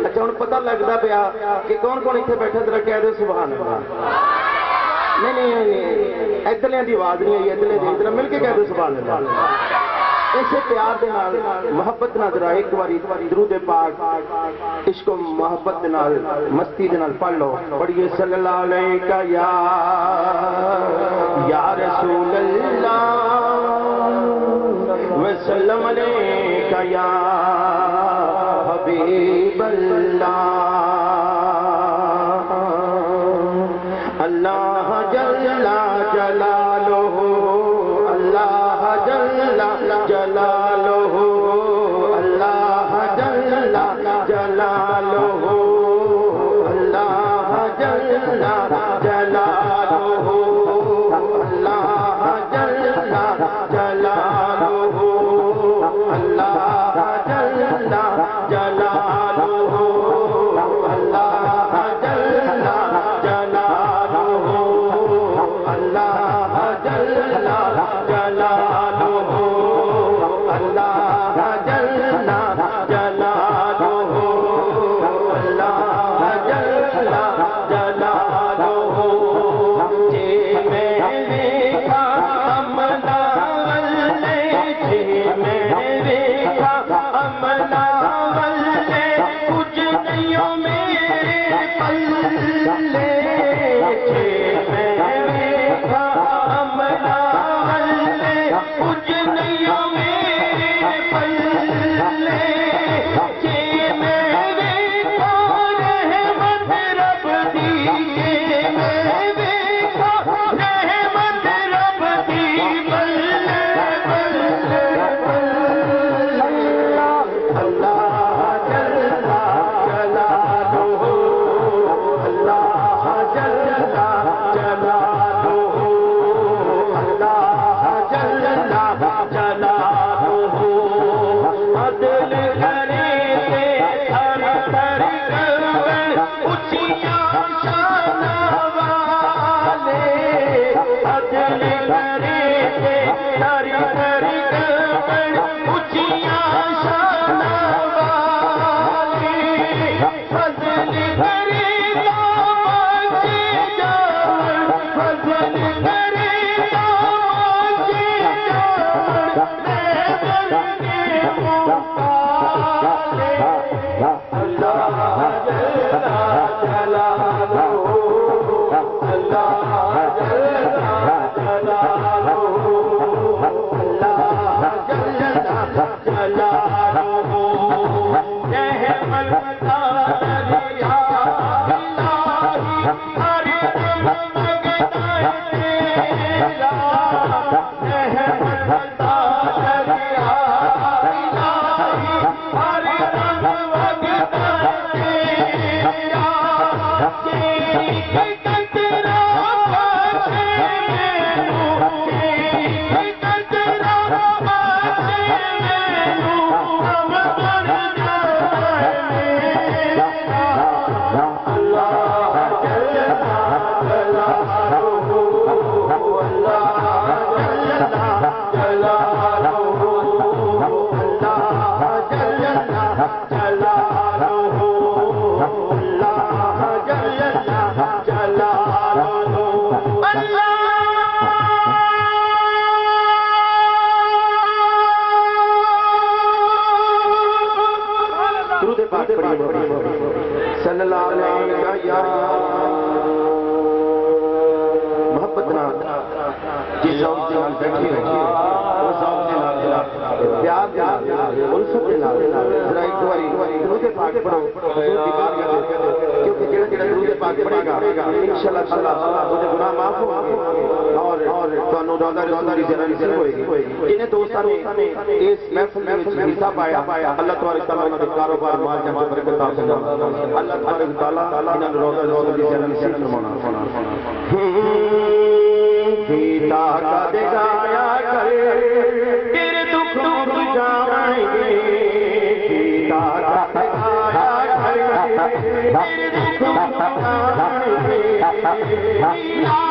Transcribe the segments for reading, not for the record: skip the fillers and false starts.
अच्छा हुण पता लगता पाया कि कौन कौन इत्थे बैठा, जरा कह दो सुभान अल्लाह। नहीं नहीं नहीं, इधरलियां दी आवाज नहीं आई, इधरले दी इधर मिल के कह दो सुभान अल्लाह। इसे प्यार दे नाल मोहब्बत नाल जरा एक बारी दरूद पाक इश्क मोहब्बत दे नाल मस्ती दे नाल पढ़ लो। पढ़िए सल्लल्लाहु अलैहि या रसूल अल्लाह वसल्लम अलैका या हबीब अल्लाह। अल्लाह जल्ला जलालुहु, अल्लाह जल्ला जलालुहु, अल्लाह जल्ला जलालुहु, अल्लाह जल्ला जलालुहु, अल्लाह जल्ला जलालुहु, अल्लाह जल्ला जलालुहु, अल्लाह जल्ला जलालुहु, अल्लाह जल्ला जलालुहु, अल्लाह जल्ला जलालुहु, अल्लाह जल्ला जलालुहु। जे मैं देखा अमला वल्ले, जे मैं देखा अमला वल्ले, कुछ नहीं हो मेरे पल्ले। जे मैं देखा अमला वल्ले, कुछ नहीं हो मेरे पल्ले। जे मैं देखा रहमत रब दी, जे मैं देखा रहमत रब दी, बल्ले बल्ले बल्ले। अल्लाह जल्ला जलालुहु, अल्लाह जल्ला जलालुहु, अल्लाह जल्ला जलालुहु। अदल करे ते हर हर करवण, ऊंचियां शानां वाले। अदल करे ते हर हर करवण, ऊंचियां शानां वाले। फजल करे ता मांगे जान, फजल करे ता मांगे जान, मैं बनके मुकाले। अल्लाह जल्ला जलालुहु, अल्लाह जल्ला जलालुहु, अल्लाह जल्ला जलालुहु। रहमत तारिया इलाही, हर दम मगता तेरा। रहमत तारिया इलाही, हर दम मगता तेरा। तेरी कतरा पासे मैनू, तेरी कतरा पासे मैनू, हम बन जाए मेरा। अल्लाह जल्ला जलालुहु, अल्लाह जल्ला जलालुहु, अल्लाह जल्ला जलालुहु, अल्लाह जल्ला जलालुहु। दुरूद पाक पढ़िए सल्लल्लाहु अलैहि या मोहब्बत नाल जिस ज़ौक़ दे नाल बैठी रही उस ज़ौक़ दे नाल प्यार दे नाल उल्फत दे नाल जरा एक बारी दुरूद पाक पढ़ो, क्योंकि जेड़ा जेड़ा दुरूद पाक पढ़ेगा इंशाअल्लाह ताला उसदे गुनाह माफ होंगे और तुहानू रोज़ा रसूल दी ज़ियारत नसीब होएगी। जिन्हें दोस्तां ने इस महफिल दे विच हिस्सा पाया, अल्लाह तबारक तआला उन्हां दे कारोबार माल जान च बरकत अता फरमाए। अल्लाह तबारक तआला इन्हां नू रोज़ा रसूल दी ज़ियारत नसीब फरमाए। गीता का दिखाया कर तेरे दुख बुझाएंगे, गीता का दिखाया कर तेरे दुख बुझाएंगे, अल्लाह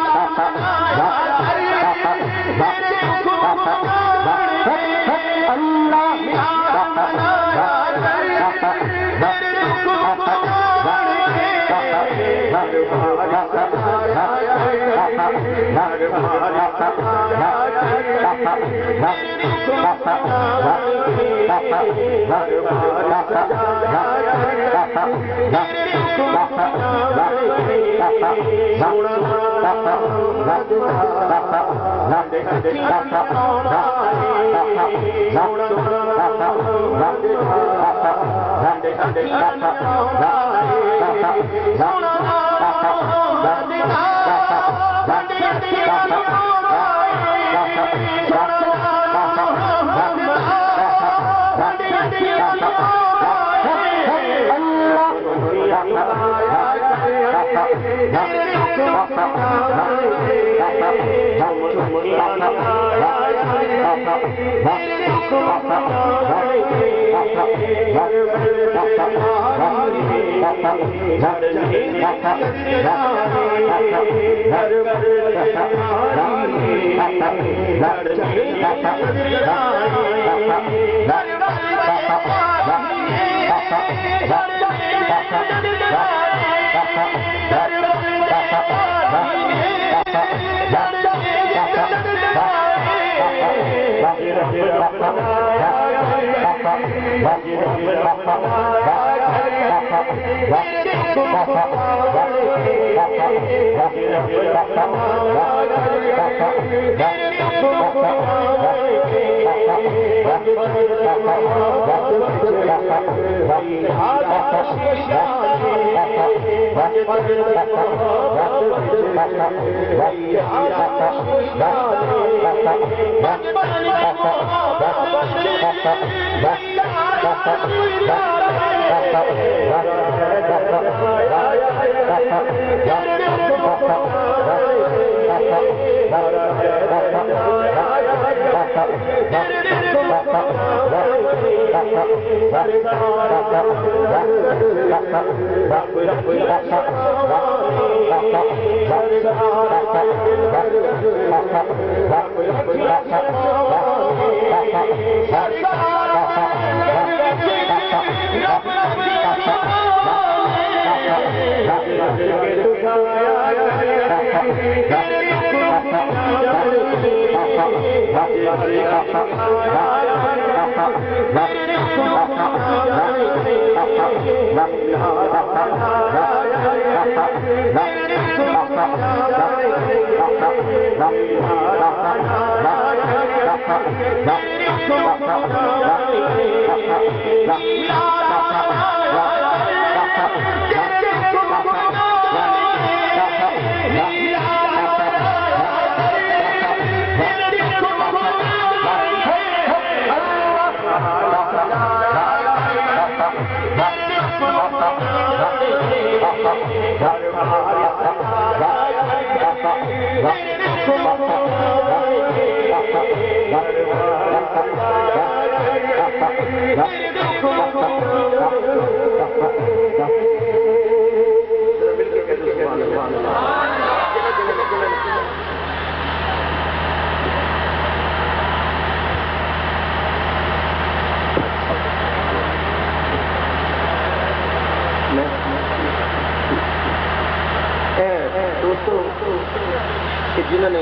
जिन्होंने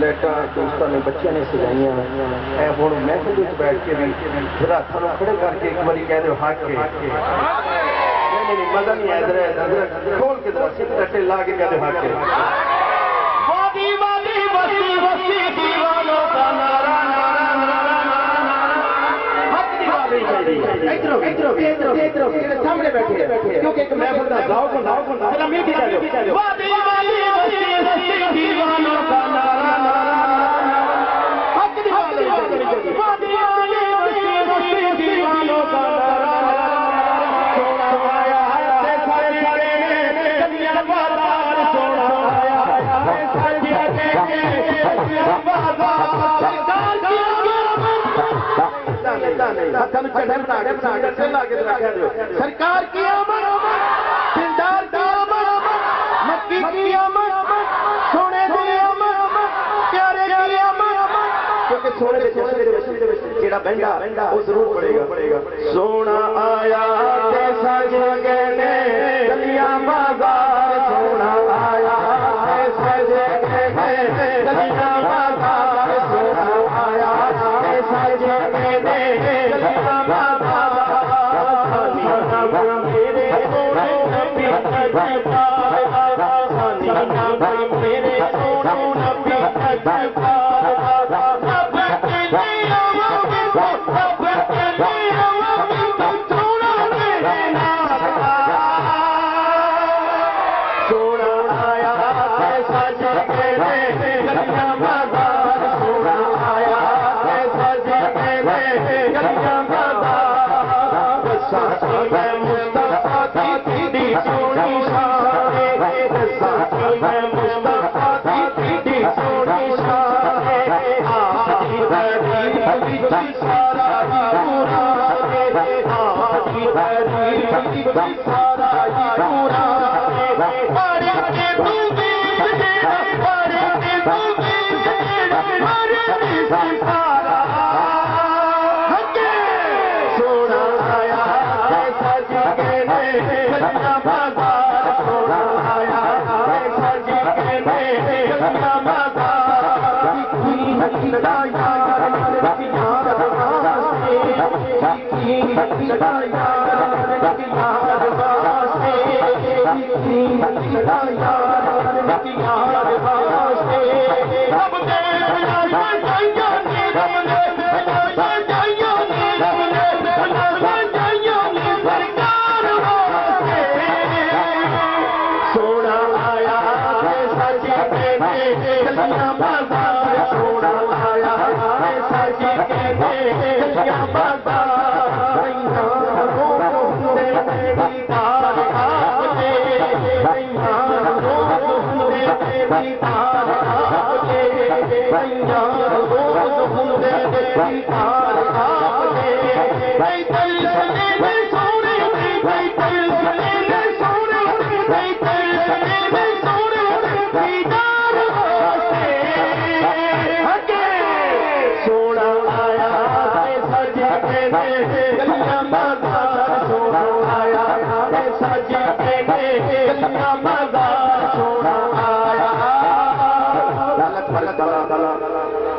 लैटा दोस्तों ने बच्चों ने सजाइया हूँ महफिल बैठ के भी जरा थानू खड़े करके एक बार कह दो हक के मजा नहीं आया खोल के रट्टे ला के कह दो हक के सामने बैठे क्योंकि एक महफिल का गाँव को जरा मिल के कह दो दीवानों का नारा हक दीवानों का सोना आया है सारे सारे कन्या बाजार सोना आया सरकार की अमर दिलदार की अमर मक्की की अमर सोने की अमर प्यारे की अमर क्योंकि सोने जेड़ा बहंदा वो जरूर पड़ेगा सोना आया जैसा जगह ने गलियां बाजार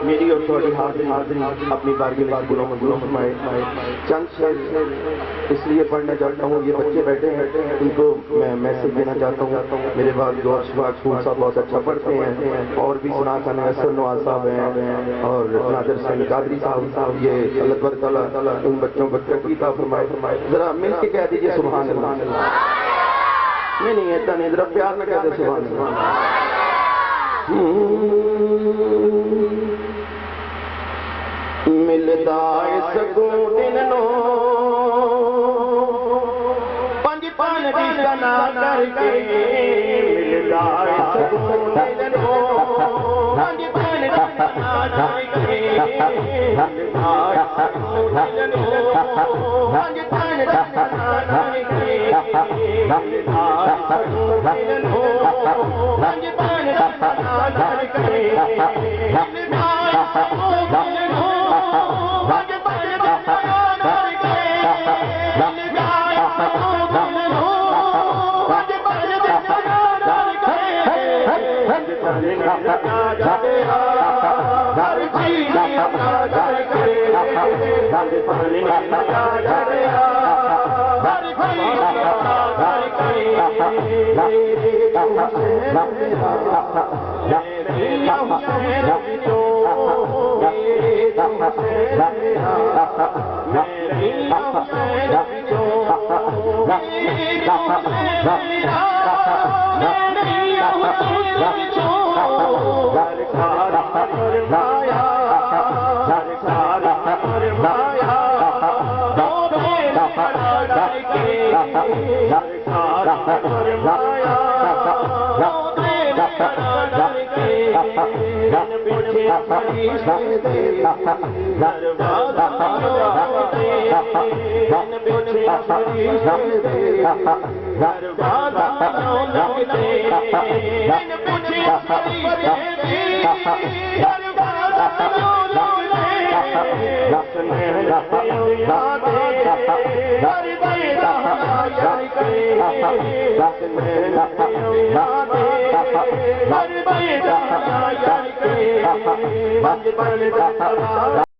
मेरी और थोड़ी हाजिरी अपनी बारगाह में गुलाम फरमाए। चंद शेर इसलिए पढ़ना चाहता हूँ, ये बच्चे बैठे हैं इनको मैं मैसेज देना चाहता हूँ। मेरे बाद गौर फूल साहब बहुत अच्छा पढ़ते हैं, और भी सुना खान नवाज साहब हैं और नादिर सिंह कादरी साहब, ये अल्लाह ताला उन बच्चों को तकीता फरमाए। जरा मिल के कह दीजिए सुभान अल्लाह। नहीं ऐसा नहीं, जरा प्यार में कहते सुभान अल्लाह। मिलदा सकून नो पंज पान दी सना करके, मिलदा सकून नो पंज पान दी सना करके, मिलदा सकून नो पंज पान दी सना करके, मिलदा सकून नो पंज पान दी सना करके, मिलदा सकून नो